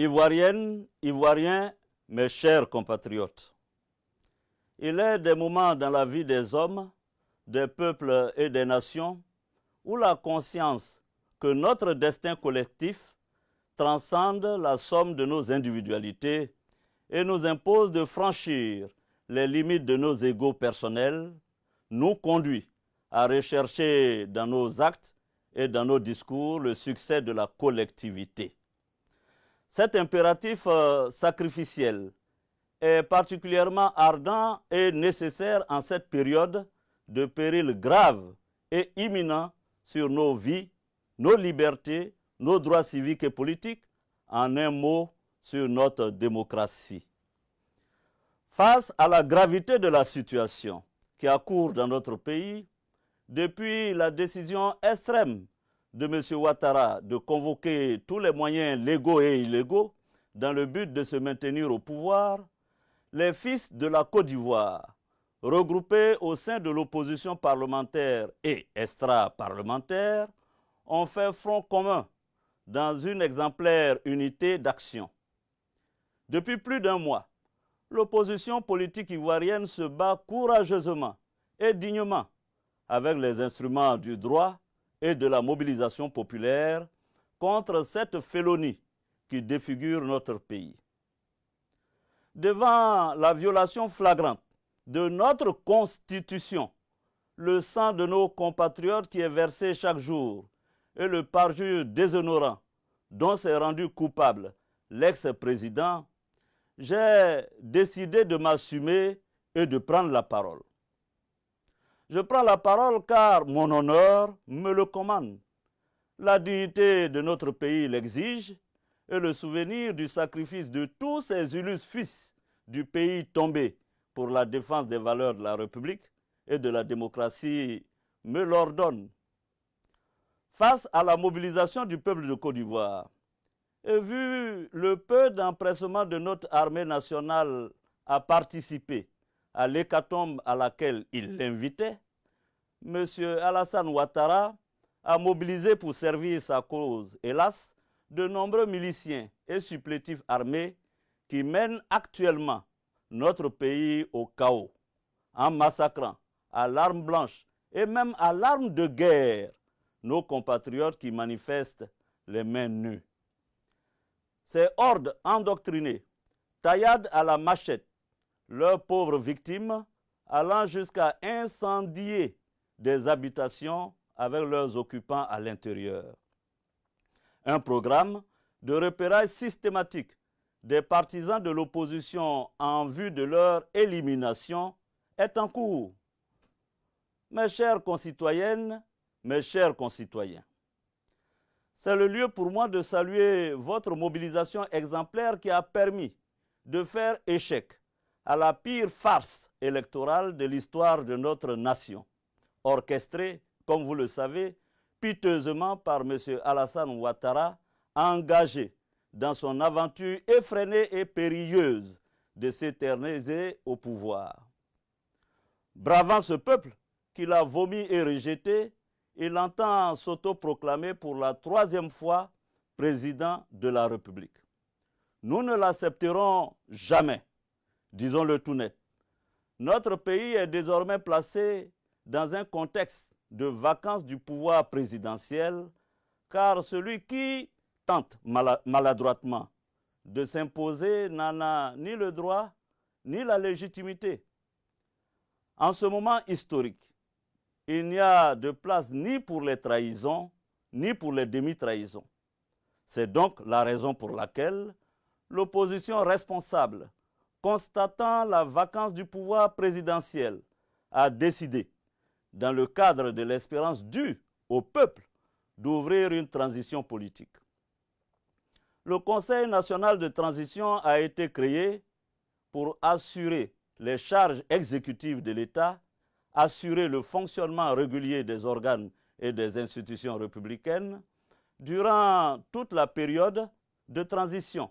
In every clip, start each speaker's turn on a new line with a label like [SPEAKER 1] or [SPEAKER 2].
[SPEAKER 1] Ivoiriennes, Ivoiriens, mes chers compatriotes, il est des moments dans la vie des hommes, des peuples et des nations où la conscience que notre destin collectif transcende la somme de nos individualités et nous impose de franchir les limites de nos égos personnels, nous conduit à rechercher dans nos actes et dans nos discours le succès de la collectivité. Cet impératif sacrificiel est particulièrement ardent et nécessaire en cette période de péril grave et imminent sur nos vies, nos libertés, nos droits civiques et politiques, en un mot, sur notre démocratie. Face à la gravité de la situation qui accourt dans notre pays, depuis la décision extrême de M. Ouattara de convoquer tous les moyens légaux et illégaux dans le but de se maintenir au pouvoir, les fils de la Côte d'Ivoire, regroupés au sein de l'opposition parlementaire et extra-parlementaire, ont fait front commun dans une exemplaire unité d'action. Depuis plus d'un mois, l'opposition politique ivoirienne se bat courageusement et dignement avec les instruments du droit et de la mobilisation populaire contre cette félonie qui défigure notre pays. Devant la violation flagrante de notre Constitution, le sang de nos compatriotes qui est versé chaque jour et le parjure déshonorant dont s'est rendu coupable l'ex-président, j'ai décidé de m'assumer et de prendre la parole. Je prends la parole car mon honneur me le commande. La dignité de notre pays l'exige et le souvenir du sacrifice de tous ces illustres fils du pays tombés pour la défense des valeurs de la République et de la démocratie me l'ordonne. Face à la mobilisation du peuple de Côte d'Ivoire, et vu le peu d'empressement de notre armée nationale à participer à l'hécatombe à laquelle il l'invitait, M. Alassane Ouattara a mobilisé pour servir sa cause, hélas, de nombreux miliciens et supplétifs armés qui mènent actuellement notre pays au chaos, en massacrant à l'arme blanche et même à l'arme de guerre nos compatriotes qui manifestent les mains nues. Ces hordes endoctrinées tailladent à la machette leurs pauvres victimes, allant jusqu'à incendier des habitations avec leurs occupants à l'intérieur. Un programme de repérage systématique des partisans de l'opposition en vue de leur élimination est en cours. Mes chères concitoyennes, mes chers concitoyens, c'est le lieu pour moi de saluer votre mobilisation exemplaire qui a permis de faire échec à la pire farce électorale de l'histoire de notre nation, orchestrée, comme vous le savez, piteusement par M. Alassane Ouattara, engagé dans son aventure effrénée et périlleuse de s'éterniser au pouvoir. Bravant ce peuple qu'il a vomi et rejeté, il entend s'autoproclamer pour la 3e fois président de la République. Nous ne l'accepterons jamais, disons-le tout net. Notre pays est désormais placé dans un contexte de vacance du pouvoir présidentiel, car celui qui tente maladroitement de s'imposer n'en a ni le droit ni la légitimité. En ce moment historique, il n'y a de place ni pour les trahisons, ni pour les demi-trahisons. C'est donc la raison pour laquelle l'opposition responsable, constatant la vacance du pouvoir présidentiel, a décidé, dans le cadre de l'espérance due au peuple, d'ouvrir une transition politique. Le Conseil national de transition a été créé pour assurer les charges exécutives de l'État, assurer le fonctionnement régulier des organes et des institutions républicaines durant toute la période de transition.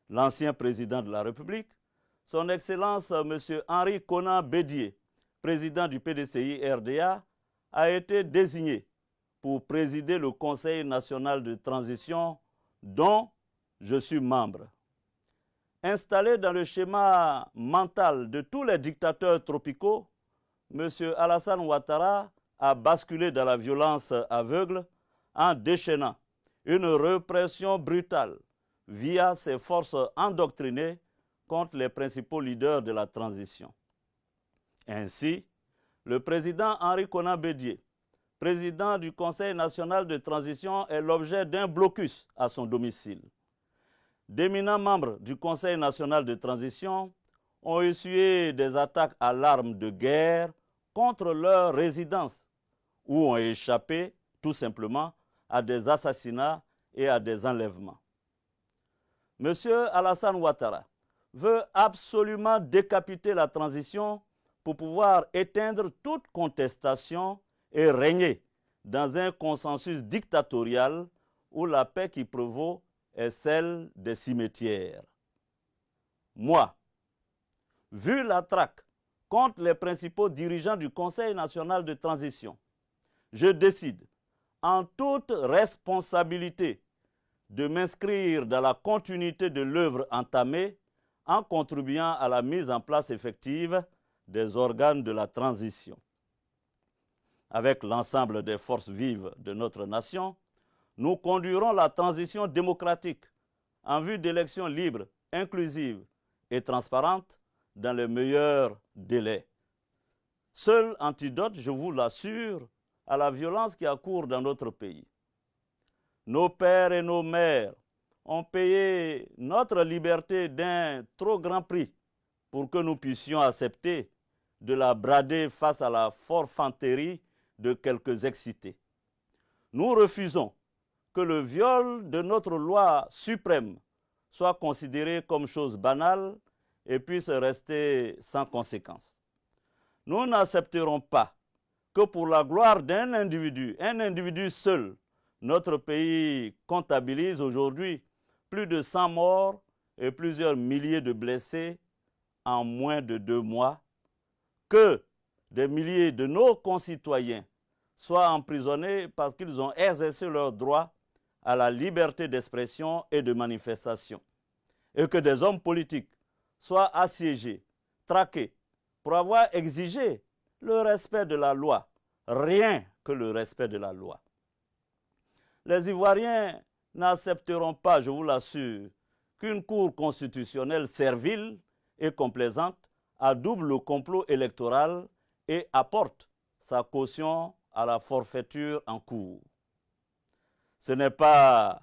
[SPEAKER 1] L'ancien président de la République, son Excellence M. Henri Konan Bédié, président du PDCI-RDA, a été désigné pour présider le Conseil national de transition dont je suis membre. Installé dans le schéma mental de tous les dictateurs tropicaux, M. Alassane Ouattara a basculé dans la violence aveugle en déchaînant une répression brutale via ses forces endoctrinées contre les principaux leaders de la transition. Ainsi, le président Henri Konan Bédié, président du Conseil national de transition, est l'objet d'un blocus à son domicile. D'éminents membres du Conseil national de transition ont essuyé des attaques à l'arme de guerre contre leur résidence ou ont échappé tout simplement à des assassinats et à des enlèvements. M. Alassane Ouattara veut absolument décapiter la transition pour pouvoir éteindre toute contestation et régner dans un consensus dictatorial où la paix qui prévaut est celle des cimetières. Moi, vu la traque contre les principaux dirigeants du Conseil national de transition, je décide en toute responsabilité de m'inscrire dans la continuité de l'œuvre entamée en contribuant à la mise en place effective des organes de la transition. Avec l'ensemble des forces vives de notre nation, nous conduirons la transition démocratique en vue d'élections libres, inclusives et transparentes dans les meilleurs délais. Seul antidote, je vous l'assure, à la violence qui accourt dans notre pays. Nos pères et nos mères ont payé notre liberté d'un trop grand prix pour que nous puissions accepter de la brader face à la forfanterie de quelques excités. Nous refusons que le viol de notre loi suprême soit considéré comme chose banale et puisse rester sans conséquence. Nous n'accepterons pas que pour la gloire d'un individu, un individu seul, notre pays comptabilise aujourd'hui plus de 100 morts et plusieurs milliers de blessés en moins de 2 mois, que des milliers de nos concitoyens soient emprisonnés parce qu'ils ont exercé leur droit à la liberté d'expression et de manifestation, et que des hommes politiques soient assiégés, traqués, pour avoir exigé le respect de la loi, rien que le respect de la loi. Les Ivoiriens n'accepteront pas, je vous l'assure, qu'une cour constitutionnelle servile et complaisante adoube le complot électoral et apporte sa caution à la forfaiture en cours. Ce n'est pas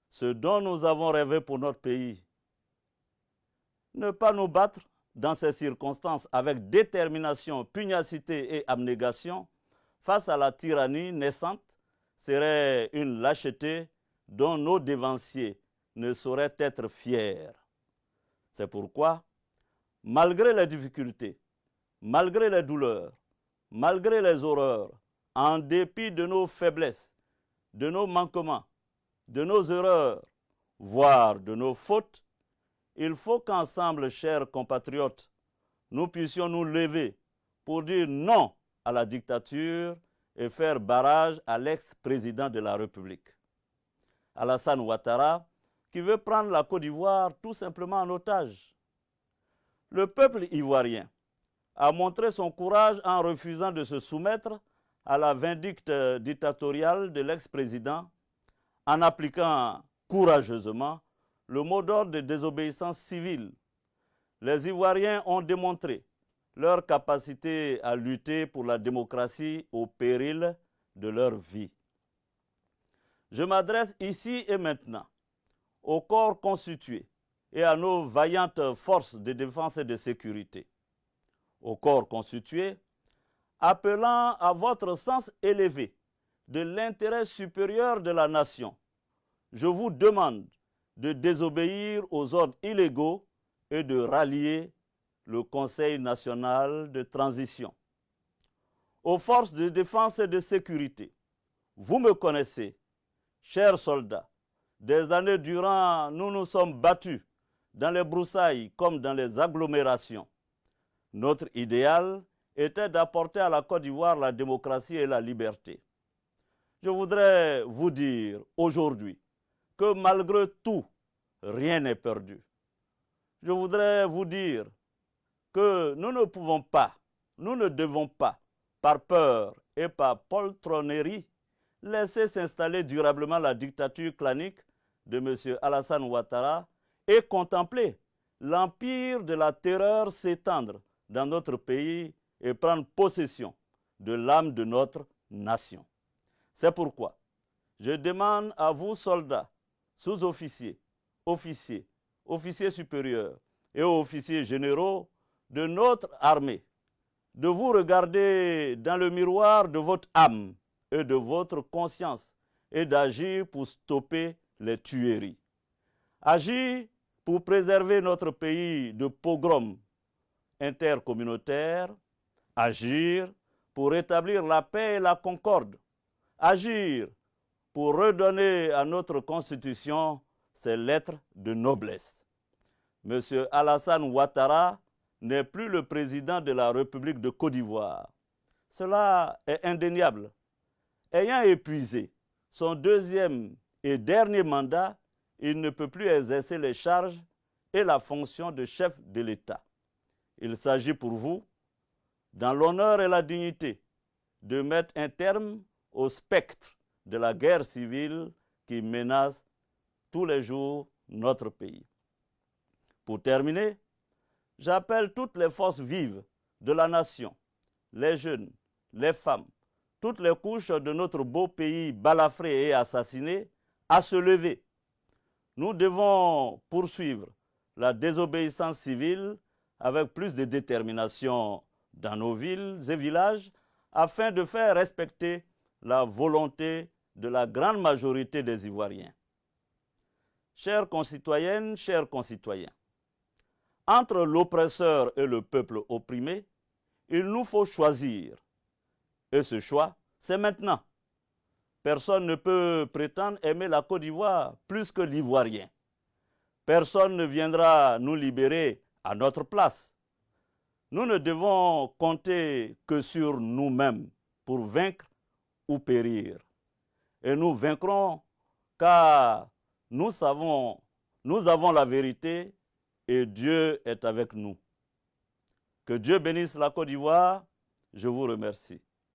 [SPEAKER 1] ce dont nous avons rêvé pour notre pays. Ne pas nous battre dans ces circonstances avec détermination, pugnacité et abnégation face à la tyrannie naissante serait une lâcheté dont nos dévanciers ne sauraient être fiers. C'est pourquoi, malgré les difficultés, malgré les douleurs, malgré les horreurs, en dépit de nos faiblesses, de nos manquements, de nos erreurs, voire de nos fautes, il faut qu'ensemble, chers compatriotes, nous puissions nous lever pour dire non à la dictature et faire barrage à l'ex-président de la République, Alassane Ouattara, qui veut prendre la Côte d'Ivoire tout simplement en otage. Le peuple ivoirien a montré son courage en refusant de se soumettre à la vindicte dictatoriale de l'ex-président, en appliquant courageusement le mot d'ordre de désobéissance civile. Les Ivoiriens ont démontré leur capacité à lutter pour la démocratie au péril de leur vie. Je m'adresse ici et maintenant au corps constitué et à nos vaillantes forces de défense et de sécurité. Au corps constitué, appelant à votre sens élevé de l'intérêt supérieur de la nation, je vous demande de désobéir aux ordres illégaux et de rallier le Conseil national de transition. Aux forces de défense et de sécurité, vous me connaissez, chers soldats, des années durant, nous nous sommes battus dans les broussailles comme dans les agglomérations. Notre idéal était d'apporter à la Côte d'Ivoire la démocratie et la liberté. Je voudrais vous dire aujourd'hui que malgré tout, rien n'est perdu. Je voudrais vous dire que nous ne pouvons pas, nous ne devons pas, par peur et par poltronnerie, laisser s'installer durablement la dictature clanique de M. Alassane Ouattara et contempler l'empire de la terreur s'étendre dans notre pays et prendre possession de l'âme de notre nation. C'est pourquoi je demande à vous, soldats, sous-officiers, officiers, officiers supérieurs et officiers généraux de notre armée, de vous regarder dans le miroir de votre âme et de votre conscience et d'agir pour stopper les tueries. Agir pour préserver notre pays de pogroms intercommunautaires, agir pour rétablir la paix et la concorde, agir pour redonner à notre Constitution ses lettres de noblesse. M. Alassane Ouattara n'est plus le président de la République de Côte d'Ivoire. Cela est indéniable. Ayant épuisé son deuxième et dernier mandat, il ne peut plus exercer les charges et la fonction de chef de l'État. Il s'agit pour vous, dans l'honneur et la dignité, de mettre un terme au spectre de la guerre civile qui menace tous les jours notre pays. Pour terminer, j'appelle toutes les forces vives de la nation, les jeunes, les femmes, toutes les couches de notre beau pays balafré et assassiné, à se lever. Nous devons poursuivre la désobéissance civile avec plus de détermination dans nos villes et villages afin de faire respecter la volonté de la grande majorité des Ivoiriens. Chères concitoyennes, chers concitoyens, entre l'oppresseur et le peuple opprimé, il nous faut choisir. Et ce choix, c'est maintenant. Personne ne peut prétendre aimer la Côte d'Ivoire plus que l'Ivoirien. Personne ne viendra nous libérer à notre place. Nous ne devons compter que sur nous-mêmes pour vaincre ou périr. Et nous vaincrons car nous avons la vérité et Dieu est avec nous. Que Dieu bénisse la Côte d'Ivoire. Je vous remercie.